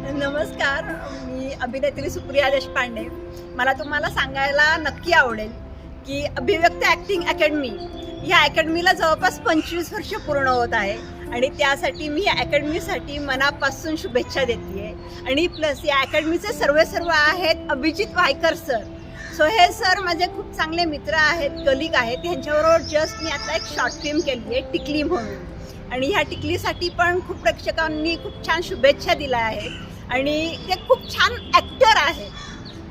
नमस्कार, मी अभिनेत्री सुप्रिया देशपांडे. मला तुम्हाला सांगायला नक्की आवडेल की अभिव्यक्त ॲक्टिंग अकॅडमी ह्या अकॅडमीला जवळपास 25 वर्ष पूर्ण होत आहे आणि त्यासाठी मी या अकॅडमीसाठी मनापासून शुभेच्छा देते आहे. आणि प्लस या अकॅडमीचे सर्व आहेत अभिजित वायकर सर. सो हे सर माझे खूप चांगले मित्र आहेत, कलिग आहेत. त्यांच्याबरोबर जस्ट मी आता एक शॉर्ट फिल्म केली आहे टिकली म्हणून, आणि ह्या टिकलीसाठी पण खूप प्रेक्षकांनी खूप छान शुभेच्छा दिल्या आहेत आणि ते खूप छान ॲक्टर आहेत.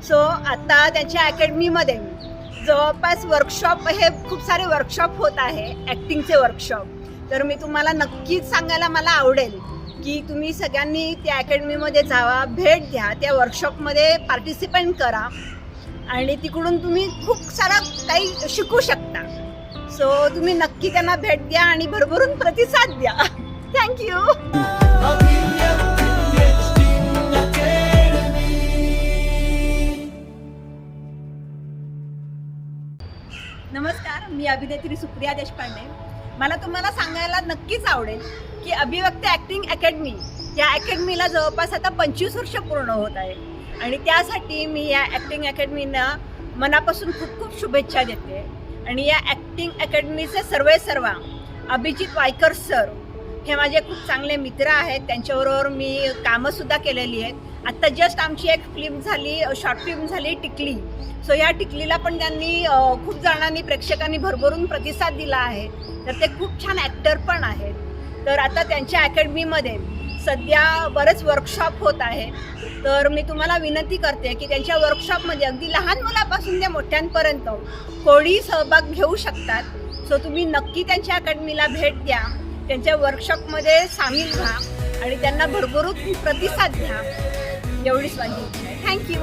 सो आता त्यांच्या अकॅडमीमध्ये जवळपास वर्कशॉप, हे खूप सारे वर्कशॉप होत आहे ॲक्टिंगचे वर्कशॉप. तर मी तुम्हाला नक्कीच सांगायला मला आवडेल की तुम्ही सगळ्यांनी त्या अकॅडमीमध्ये जावा, भेट द्या, त्या वर्कशॉपमध्ये पार्टिसिपेट करा आणि तिकडून तुम्ही खूप सारं काही शिकू शकता. सो तुम्ही नक्की त्यांना भेट द्या आणि भरभरून प्रतिसाद द्या. थँक्यू. नमस्कार, मी अभिनेत्री सुप्रिया देशपांडे. मला तुम्हाला सांगायला नक्कीच आवडेल की अभिव्यक्त ॲक्टिंग अकॅडमी या अकॅडमीला जवळपास आता 25 वर्ष पूर्ण होत आहे आणि त्यासाठी मी या ॲक्टिंग अकॅडमीना मनापासून खूप खूप शुभेच्छा देते. आणि या ॲक्टिंग अकॅडमीचे सर्व अभिजित वायकर सर हे माझे खूप चांगले मित्र आहेत. त्यांच्याबरोबर मी कामंसुद्धा केलेली आहेत. आत्ता जस्ट आमची एक फिल्म झाली, शॉर्ट फिल्म झाली टिकली. सो या टिकलीला पण त्यांनी खूप जणांनी, प्रेक्षकांनी भरभरून प्रतिसाद दिला आहे. तर ते खूप छान ॲक्टर पण आहेत. तर आता त्यांच्या अकॅडमीमध्ये सध्या बरेच वर्कशॉप होत आहे. तर मी तुम्हाला विनंती करते की त्यांच्या वर्कशॉपमध्ये अगदी लहान मुलापासून ते मोठ्यांपर्यंत कोणी सहभाग घेऊ शकतात. सो तुम्ही नक्की त्यांच्या अकॅडमीला भेट द्या, त्यांच्या वर्कशॉपमध्ये सामील व्हा आणि त्यांना भरभरून प्रतिसाद द्या. एवढीच माझी इच्छा आहे. थँक्यू.